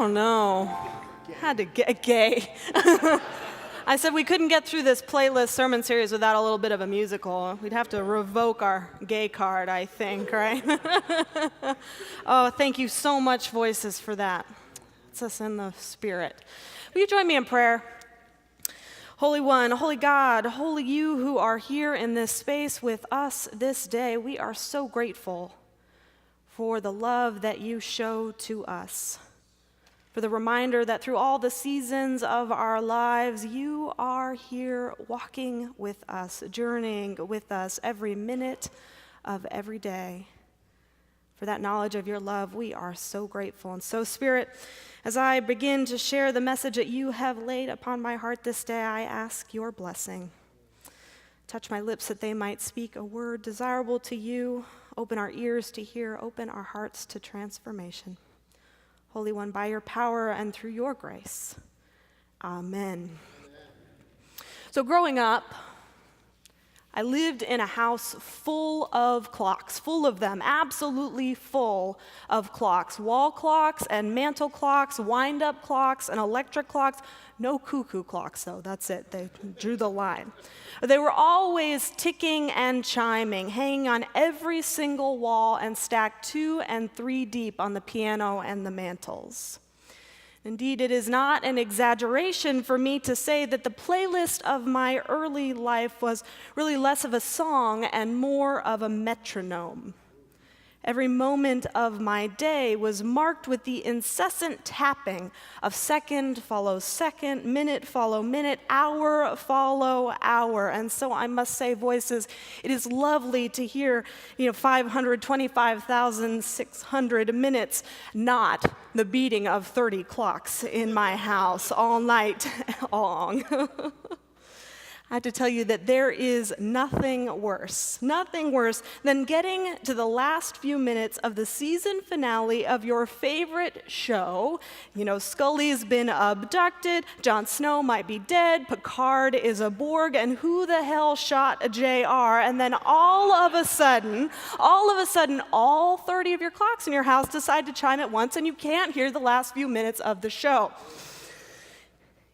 don't know. Had to get gay. I said we couldn't get through this playlist sermon series without a little bit of a musical. We'd have to revoke our gay card, I think, right? Oh, thank you so much, Voices, for that. It's us in the spirit. Will you join me in prayer? Holy One, Holy God, Holy You who are here in this space with us this day, we are so grateful for the love that you show to us, for the reminder that through all the seasons of our lives, you are here walking with us, journeying with us every minute of every day. For that knowledge of your love, we are so grateful. And so, Spirit, as I begin to share the message that you have laid upon my heart this day, I ask your blessing. Touch my lips that they might speak a word desirable to you. Open our ears to hear. Open our hearts to transformation. Holy One, by your power and through your grace. Amen. So growing up, I lived in a house full of clocks, full of them, absolutely full of clocks. Wall clocks and mantle clocks, wind-up clocks and electric clocks. No cuckoo clocks, though. That's it. They drew the line. They were always ticking and chiming, hanging on every single wall and stacked 2 and 3 deep on the piano and the mantels. Indeed, it is not an exaggeration for me to say that the playlist of my early life was really less of a song and more of a metronome. Every moment of my day was marked with the incessant tapping of second follow second, minute follow minute, hour follow hour. And so I must say, Voices, it is lovely to hear, 525,600 minutes, not the beating of 30 clocks in my house all night long. I have to tell you that there is nothing worse than getting to the last few minutes of the season finale of your favorite show. Scully's been abducted, Jon Snow might be dead, Picard is a Borg, and who the hell shot a JR? And then all of a sudden, all 30 of your clocks in your house decide to chime at once, and you can't hear the last few minutes of the show.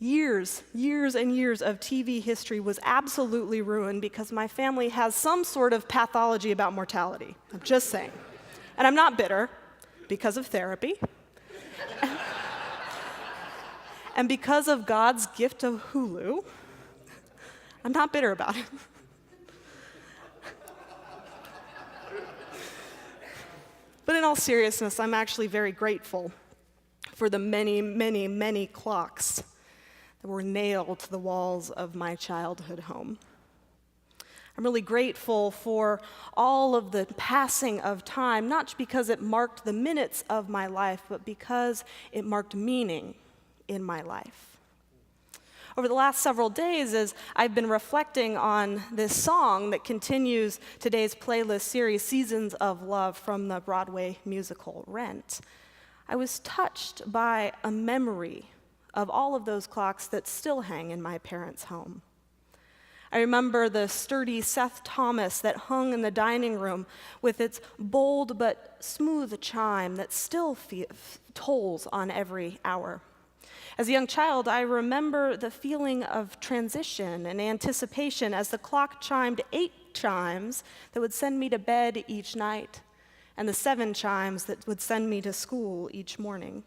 Years and years of TV history was absolutely ruined because my family has some sort of pathology about mortality. I'm just saying. And I'm not bitter because of therapy. And because of God's gift of Hulu, I'm not bitter about it. But in all seriousness, I'm actually very grateful for the many, many, many clocks that were nailed to the walls of my childhood home. I'm really grateful for all of the passing of time, not because it marked the minutes of my life, but because it marked meaning in my life. Over the last several days, as I've been reflecting on this song that continues today's playlist series, Seasons of Love, from the Broadway musical Rent, I was touched by a memory of all of those clocks that still hang in my parents' home. I remember the sturdy Cazares-Thomas that hung in the dining room with its bold but smooth chime that still tolls on every hour. As a young child, I remember the feeling of transition and anticipation as the clock chimed 8 chimes that would send me to bed each night, and the 7 chimes that would send me to school each morning.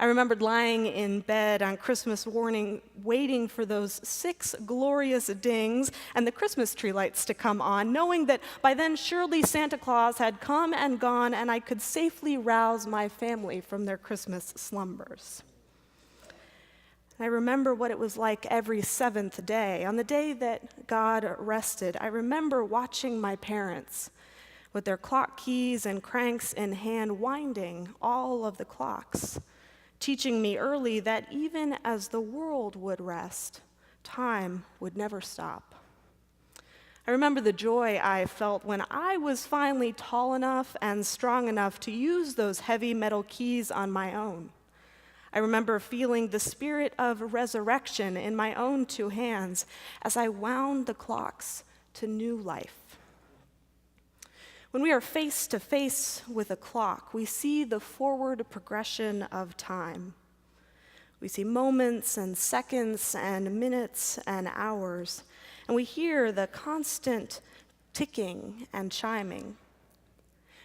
I remembered lying in bed on Christmas morning, waiting for those 6 glorious dings and the Christmas tree lights to come on, knowing that by then surely Santa Claus had come and gone and I could safely rouse my family from their Christmas slumbers. I remember what it was like every 7th day. On the day that God rested, I remember watching my parents with their clock keys and cranks in hand, winding all of the clocks, teaching me early that even as the world would rest, time would never stop. I remember the joy I felt when I was finally tall enough and strong enough to use those heavy metal keys on my own. I remember feeling the spirit of resurrection in my own 2 hands as I wound the clocks to new life. When we are face to face with a clock, we see the forward progression of time. We see moments and seconds and minutes and hours, and we hear the constant ticking and chiming.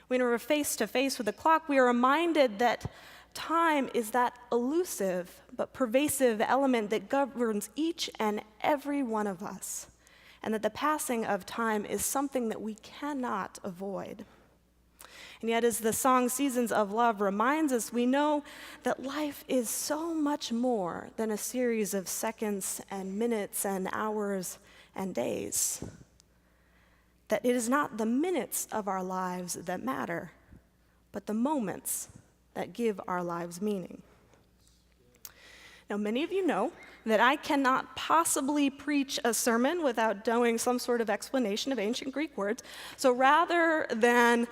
When we're face to face with a clock, we are reminded that time is that elusive but pervasive element that governs each and every one of us, and that the passing of time is something that we cannot avoid. And yet, as the song Seasons of Love reminds us, we know that life is so much more than a series of seconds and minutes and hours and days. That it is not the minutes of our lives that matter, but the moments that give our lives meaning. Now, many of you know that I cannot possibly preach a sermon without doing some sort of explanation of ancient Greek words. So rather than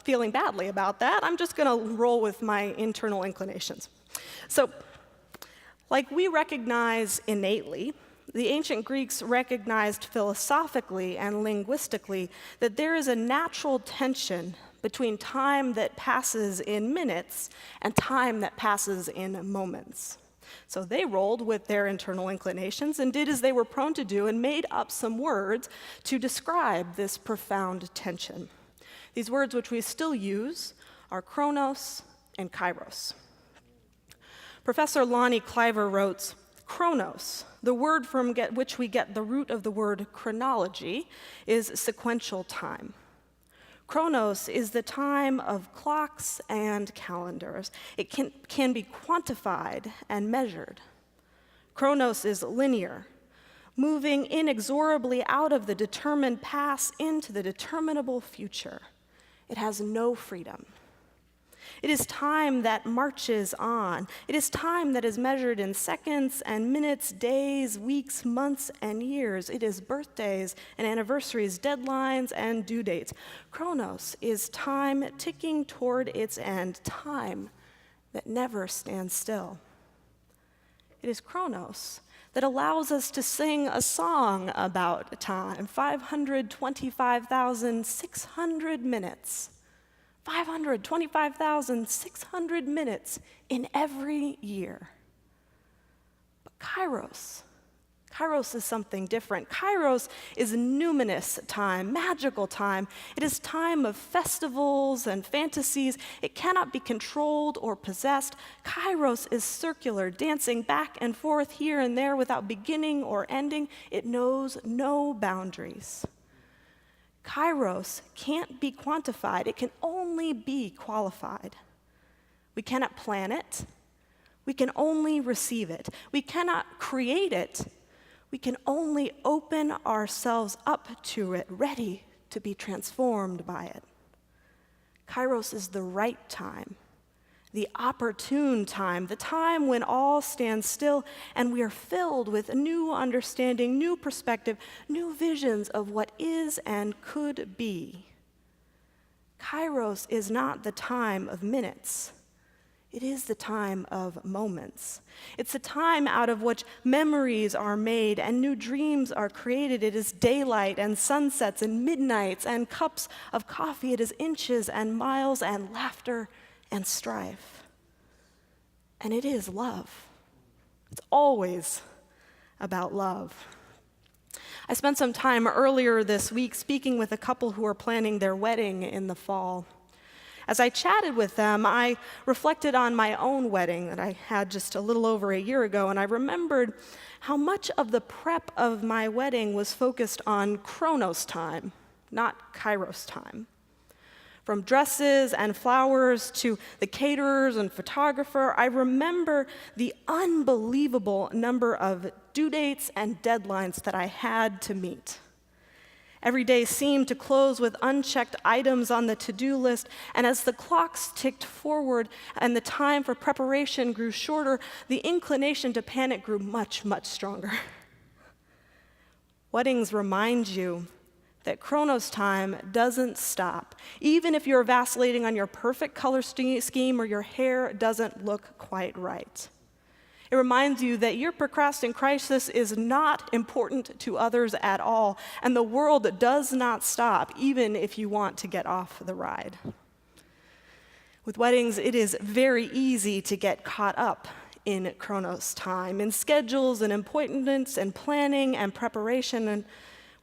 feeling badly about that, I'm just going to roll with my internal inclinations. So, like we recognize innately, the ancient Greeks recognized philosophically and linguistically that there is a natural tension between time that passes in minutes and time that passes in moments. So they rolled with their internal inclinations and did as they were prone to do and made up some words to describe this profound tension. These words, which we still use, are chronos and kairos. Professor Lonnie Cliver wrote, "Chronos, the word from which we get the root of the word chronology, is sequential time. Chronos is the time of clocks and calendars. It can be quantified and measured. Chronos is linear, moving inexorably out of the determined past into the determinable future. It has no freedom. It is time that marches on. It is time that is measured in seconds and minutes, days, weeks, months, and years. It is birthdays and anniversaries, deadlines, and due dates. Chronos is time ticking toward its end, time that never stands still. It is Chronos that allows us to sing a song about time, 525,600 minutes. 525,600 minutes in every year. But Kairos is something different. Kairos is numinous time, magical time. It is time of festivals and fantasies. It cannot be controlled or possessed. Kairos is circular, dancing back and forth here and there without beginning or ending. It knows no boundaries. Kairos can't be quantified. It can only be qualified. We cannot plan it. We can only receive it. We cannot create it. We can only open ourselves up to it, ready to be transformed by it. Kairos is the right time, the opportune time, the time when all stands still and we are filled with new understanding, new perspective, new visions of what is and could be. Kairos is not the time of minutes. It is the time of moments. It's the time out of which memories are made and new dreams are created. It is daylight and sunsets and midnights and cups of coffee. It is inches and miles and laughter and strife. And it is love. It's always about love. I spent some time earlier this week speaking with a couple who are planning their wedding in the fall. As I chatted with them, I reflected on my own wedding that I had just a little over a year ago, and I remembered how much of the prep of my wedding was focused on Chronos time, not Kairos time. From dresses and flowers to the caterers and photographer, I remember the unbelievable number of due dates and deadlines that I had to meet. Every day seemed to close with unchecked items on the to-do list, and as the clocks ticked forward and the time for preparation grew shorter, the inclination to panic grew much, much stronger. Weddings remind you that Chronos time doesn't stop, even if you're vacillating on your perfect color scheme or your hair doesn't look quite right. It reminds you that your procrastination crisis is not important to others at all, and the world does not stop, even if you want to get off the ride. With weddings, it is very easy to get caught up in Chronos time, in schedules and appointments and planning and preparation. And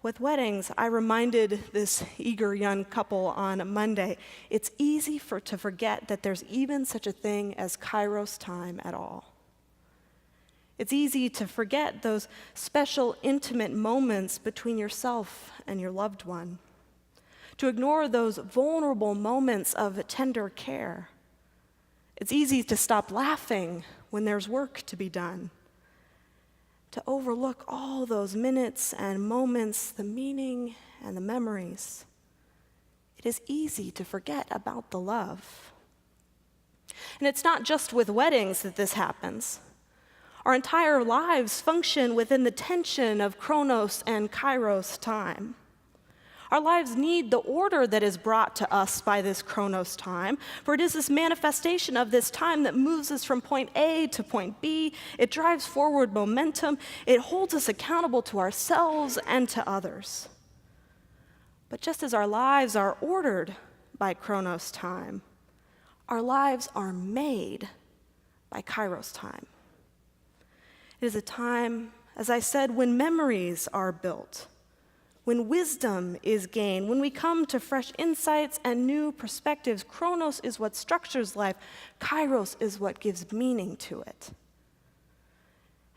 with weddings, I reminded this eager young couple on Monday, it's easy to forget that there's even such a thing as Kairos time at all. It's easy to forget those special, intimate moments between yourself and your loved one, to ignore those vulnerable moments of tender care. It's easy to stop laughing when there's work to be done, to overlook all those minutes and moments, the meaning and the memories. It is easy to forget about the love. And it's not just with weddings that this happens. Our entire lives function within the tension of Chronos and Kairos time. Our lives need the order that is brought to us by this Chronos time, for it is this manifestation of this time that moves us from point A to point B. It drives forward momentum. It holds us accountable to ourselves and to others. But just as our lives are ordered by Chronos time, our lives are made by Kairos time. It is a time, as I said, when memories are built, when wisdom is gained, when we come to fresh insights and new perspectives. Chronos is what structures life. Kairos is what gives meaning to it.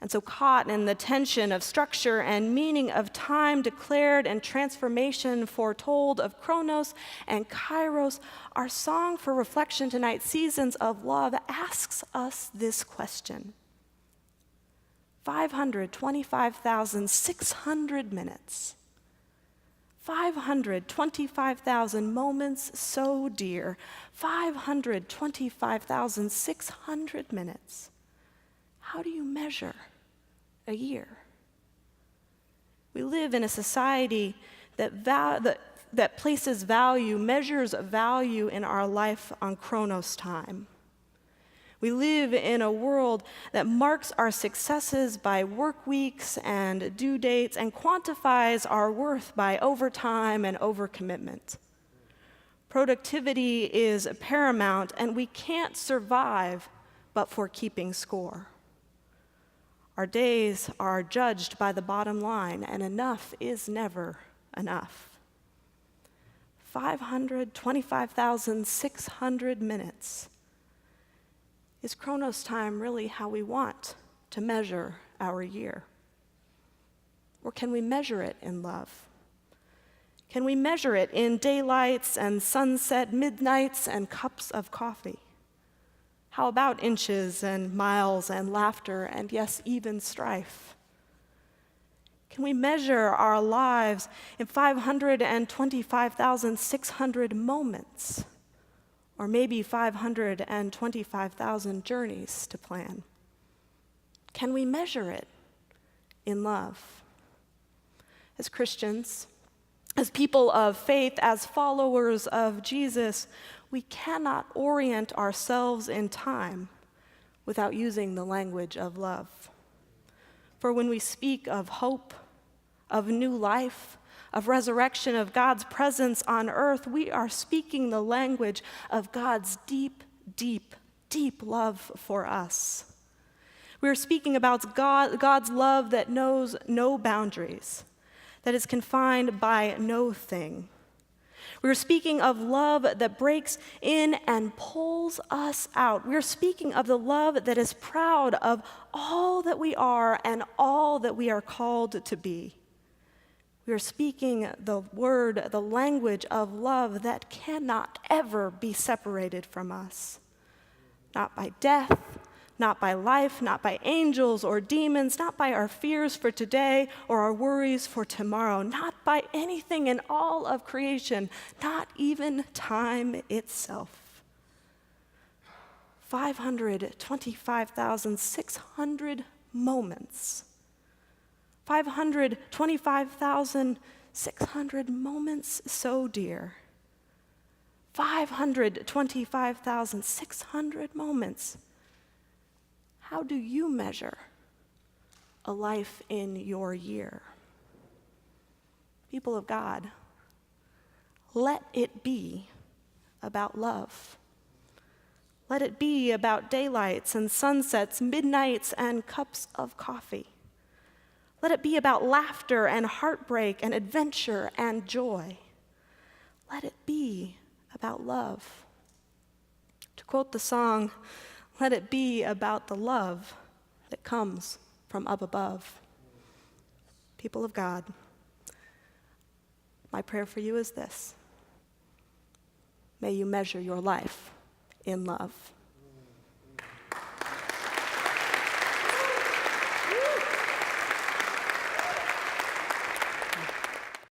And so caught in the tension of structure and meaning of time declared and transformation foretold of Chronos and Kairos, our song for reflection tonight, Seasons of Love, asks us this question. 525,600 minutes. 525,000 moments so dear. 525,600 minutes. How do you measure a year? We live in a society that places value, measures value in our life on Chronos time. We live in a world that marks our successes by work weeks and due dates and quantifies our worth by overtime and overcommitment. Productivity is paramount, and we can't survive but for keeping score. Our days are judged by the bottom line, and enough is never enough. 525,600 minutes. Is Chronos time really how we want to measure our year? Or can we measure it in love? Can we measure it in daylights and sunset, midnights and cups of coffee? How about inches and miles and laughter and yes, even strife? Can we measure our lives in 525,600 moments? Or maybe 525,000 journeys to plan? Can we measure it in love? As Christians, as people of faith, as followers of Jesus, we cannot orient ourselves in time without using the language of love. For when we speak of hope, of new life, of resurrection, of God's presence on earth, we are speaking the language of God's deep, deep, deep love for us. We are speaking about God's love that knows no boundaries, that is confined by no thing. We are speaking of love that breaks in and pulls us out. We are speaking of the love that is proud of all that we are and all that we are called to be. We are speaking the word, the language of love that cannot ever be separated from us. Not by death, not by life, not by angels or demons, not by our fears for today or our worries for tomorrow, not by anything in all of creation, not even time itself. 525,600 moments. 525,600 moments so dear. 525,600 moments. How do you measure a life in your year? People of God, let it be about love. Let it be about daylights and sunsets, midnights and cups of coffee. Let it be about laughter and heartbreak and adventure and joy. Let it be about love. To quote the song, let it be about the love that comes from up above. People of God, my prayer for you is this: may you measure your life in love.